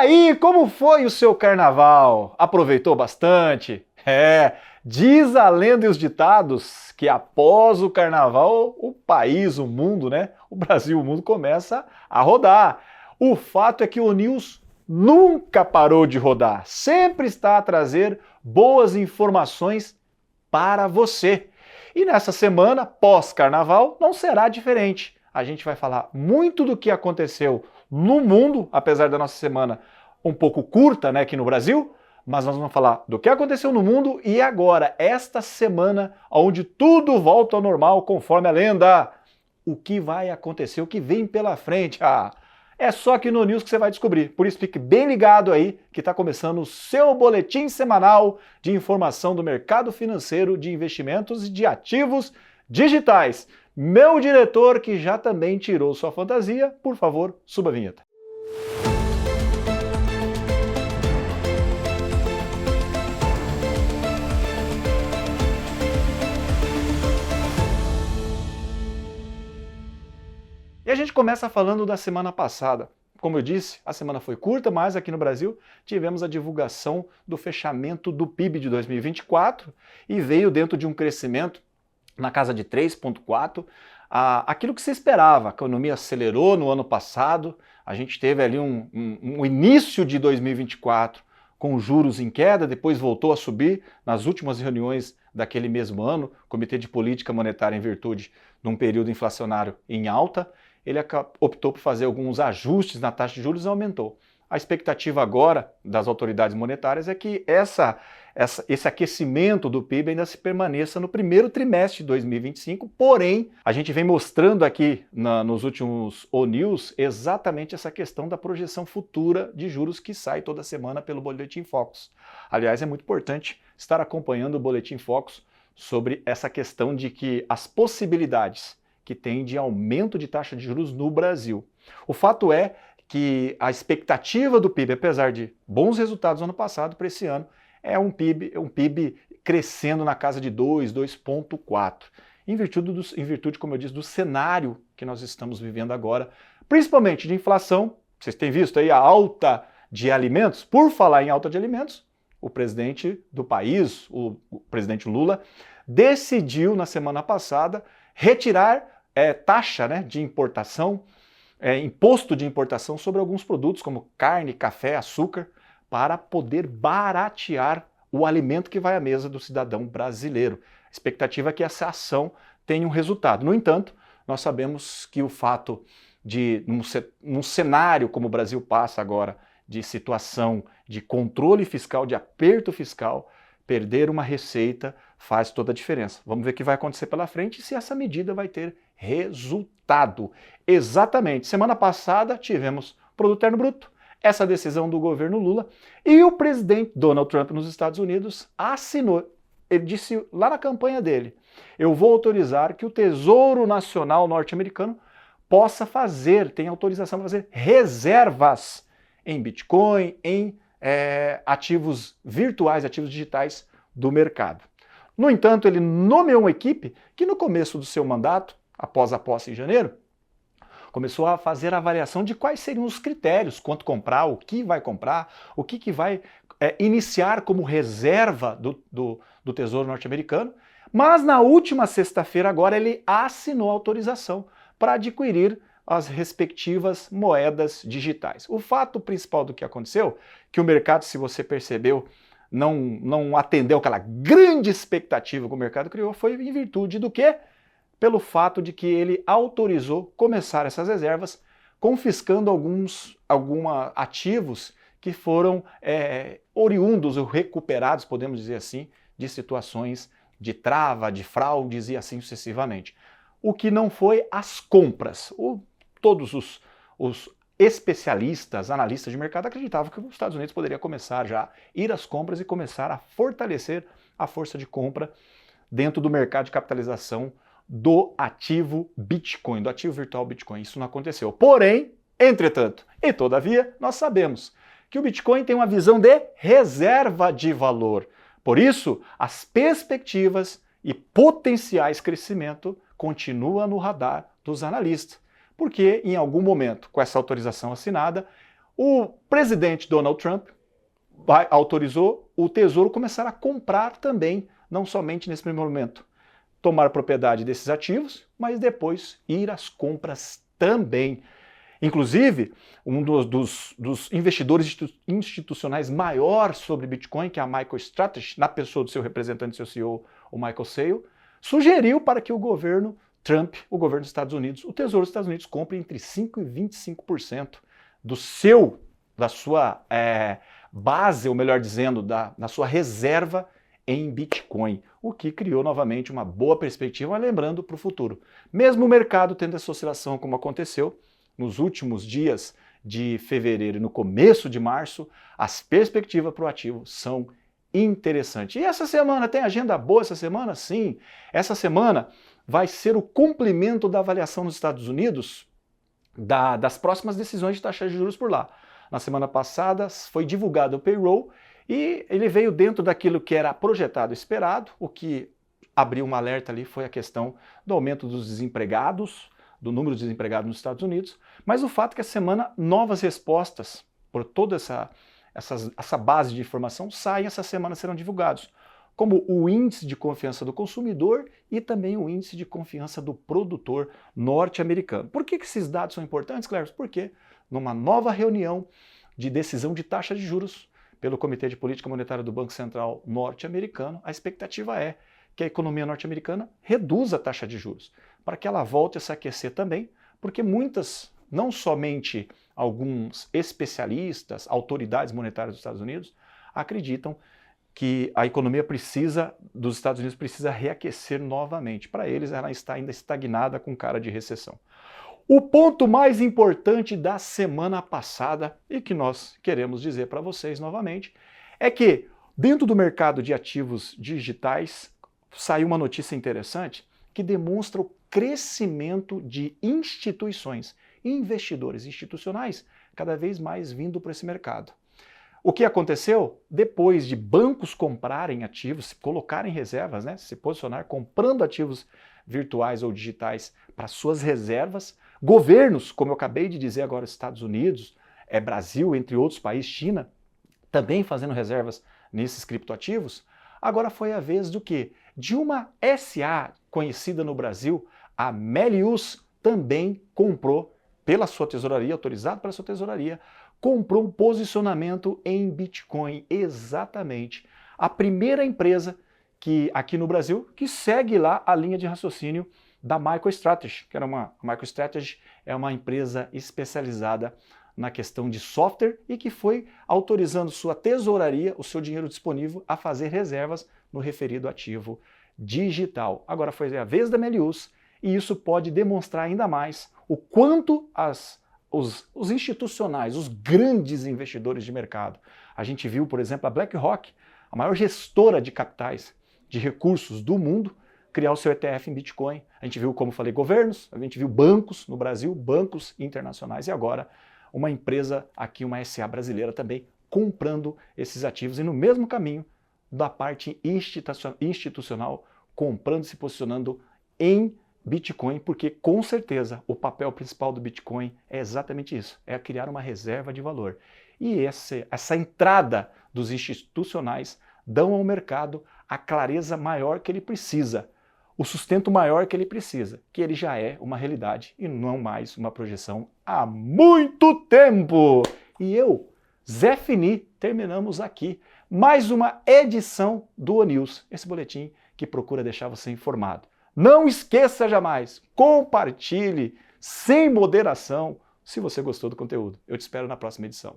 aí, como foi o seu carnaval? Aproveitou bastante? Diz a lenda e os ditados que após o carnaval, o país, o mundo, né? O Brasil, o mundo começa a rodar. O fato é que o News nunca parou de rodar, sempre está a trazer boas informações para você. E nessa semana, pós-carnaval, não será diferente. A gente vai falar muito do que aconteceu no mundo, apesar da nossa semana um pouco curta, né, aqui no Brasil, mas nós vamos falar do que aconteceu no mundo e agora, esta semana, onde tudo volta ao normal conforme a lenda. O que vai acontecer, o que vem pela frente? É só aqui no News que você vai descobrir. Por isso, fique bem ligado aí, que está começando o seu boletim semanal de informação do mercado financeiro, de investimentos e de ativos digitais. Meu diretor, que já também tirou sua fantasia, por favor, suba a vinheta. E a gente começa falando da semana passada. Como eu disse, a semana foi curta, mas aqui no Brasil tivemos a divulgação do fechamento do PIB de 2024 e veio dentro de um crescimento na casa de 3,4%. Aquilo que se esperava, a economia acelerou no ano passado, a gente teve ali um início de 2024 com juros em queda, depois voltou a subir nas últimas reuniões daquele mesmo ano, Comitê de Política Monetária em virtude de um período inflacionário em alta. Ele optou por fazer alguns ajustes na taxa de juros e aumentou. A expectativa agora das autoridades monetárias é que esse aquecimento do PIB ainda se permaneça no primeiro trimestre de 2025, porém, a gente vem mostrando aqui nos últimos O-News exatamente essa questão da projeção futura de juros que sai toda semana pelo Boletim Focus. Aliás, é muito importante estar acompanhando o Boletim Focus sobre essa questão de que as possibilidades que tem de aumento de taxa de juros no Brasil. O fato é que a expectativa do PIB, apesar de bons resultados no ano passado, para esse ano, é um PIB crescendo na casa de 2,4%, em virtude, como eu disse, do cenário que nós estamos vivendo agora, principalmente de inflação. Vocês têm visto aí a alta de alimentos? Por falar em alta de alimentos, o presidente do país, o presidente Lula, decidiu na semana passada retirar taxa, né, de importação, imposto de importação sobre alguns produtos como carne, café, açúcar, para poder baratear o alimento que vai à mesa do cidadão brasileiro. A expectativa é que essa ação tenha um resultado. No entanto, nós sabemos que o fato de, num cenário como o Brasil passa agora, de situação de controle fiscal, de aperto fiscal, perder uma receita faz toda a diferença. Vamos ver o que vai acontecer pela frente e se essa medida vai ter resultado. Exatamente. Semana passada tivemos Produto Interno Bruto, essa decisão do governo Lula, e o presidente Donald Trump nos Estados Unidos assinou. Ele disse lá na campanha dele: eu vou autorizar que o Tesouro Nacional norte-americano possa tem autorização para fazer reservas em Bitcoin, em ativos virtuais, ativos digitais do mercado. No entanto, ele nomeou uma equipe que no começo do seu mandato, após a posse em janeiro, começou a fazer a avaliação de quais seriam os critérios, quanto comprar, o que vai iniciar como reserva do Tesouro norte-americano, mas na última sexta-feira agora ele assinou a autorização para adquirir as respectivas moedas digitais. O fato principal do que aconteceu, que o mercado, se você percebeu, não atendeu aquela grande expectativa que o mercado criou, foi em virtude do quê? Pelo fato de que ele autorizou começar essas reservas, confiscando alguns ativos que foram oriundos ou recuperados, podemos dizer assim, de situações de trava, de fraudes e assim sucessivamente. O que não foi as compras. Todos os especialistas, analistas de mercado acreditavam que os Estados Unidos poderia começar já a ir às compras e começar a fortalecer a força de compra dentro do mercado de capitalização do ativo Bitcoin, do ativo virtual Bitcoin. Isso não aconteceu. Porém, entretanto e todavia, nós sabemos que o Bitcoin tem uma visão de reserva de valor. Por isso, as perspectivas e potenciais crescimento continuam no radar dos analistas. Porque em algum momento, com essa autorização assinada, O presidente Donald Trump autorizou o Tesouro começar a comprar também, não somente nesse primeiro momento, tomar propriedade desses ativos, mas depois ir às compras também. Inclusive, um dos investidores institucionais maior sobre Bitcoin, que é a MicroStrategy, na pessoa do seu representante, seu CEO, o Michael Saylor, sugeriu para que o governo Trump, o governo dos Estados Unidos, o Tesouro dos Estados Unidos, compre entre 5% e 25% da sua base, ou melhor dizendo, da sua reserva em Bitcoin, o que criou novamente uma boa perspectiva, lembrando para o futuro. Mesmo o mercado tendo essa oscilação como aconteceu nos últimos dias de fevereiro e no começo de março, as perspectivas para o ativo são interessantes. E essa semana, tem agenda boa essa semana? Sim. Essa semana vai ser o cumprimento da avaliação nos Estados Unidos das próximas decisões de taxa de juros por lá. Na semana passada foi divulgado o payroll e ele veio dentro daquilo que era projetado e esperado. O que abriu um alerta ali foi a questão do aumento dos desempregados, do número de desempregados nos Estados Unidos, mas o fato é que essa semana novas respostas por toda essa base de informação saem essa semana, serão divulgados, como o índice de confiança do consumidor e também o índice de confiança do produtor norte-americano. Por que esses dados são importantes, Cleber? Porque numa nova reunião de decisão de taxa de juros pelo Comitê de Política Monetária do Banco Central norte-americano, a expectativa é que a economia norte-americana reduza a taxa de juros, para que ela volte a se aquecer também, porque não somente alguns especialistas, autoridades monetárias dos Estados Unidos, acreditam que a economia dos Estados Unidos precisa reaquecer novamente. Para eles, ela está ainda estagnada com cara de recessão. O ponto mais importante da semana passada, e que nós queremos dizer para vocês novamente, é que dentro do mercado de ativos digitais saiu uma notícia interessante que demonstra o crescimento de instituições, investidores institucionais, cada vez mais vindo para esse mercado. O que aconteceu? Depois de bancos comprarem ativos, colocarem reservas, se posicionar comprando ativos virtuais ou digitais para suas reservas, governos, como eu acabei de dizer agora, Estados Unidos, Brasil, entre outros países, China, também fazendo reservas nesses criptoativos, agora foi a vez do quê? De uma SA conhecida no Brasil, a Melius, também comprou pela sua tesouraria, autorizado pela sua tesouraria, comprou um posicionamento em Bitcoin, exatamente. A primeira empresa aqui no Brasil que segue lá a linha de raciocínio da MicroStrategy, a MicroStrategy é uma empresa especializada na questão de software e que foi autorizando sua tesouraria, o seu dinheiro disponível, a fazer reservas no referido ativo digital. Agora foi a vez da Melius e isso pode demonstrar ainda mais o quanto os institucionais, os grandes investidores de mercado. A gente viu, por exemplo, a BlackRock, a maior gestora de capitais, de recursos do mundo, criar o seu ETF em Bitcoin. A gente viu, como falei, governos, a gente viu bancos no Brasil, bancos internacionais e agora uma empresa aqui, uma SA brasileira também, comprando esses ativos e no mesmo caminho da parte institucional, comprando e se posicionando em Bitcoin, porque com certeza o papel principal do Bitcoin é exatamente isso, é criar uma reserva de valor. E essa entrada dos institucionais dão ao mercado a clareza maior que ele precisa, o sustento maior que ele precisa, que ele já é uma realidade e não mais uma projeção há muito tempo. E eu, Zé Fini, terminamos aqui mais uma edição do ONews, esse boletim que procura deixar você informado. Não esqueça jamais, compartilhe sem moderação se você gostou do conteúdo. Eu te espero na próxima edição.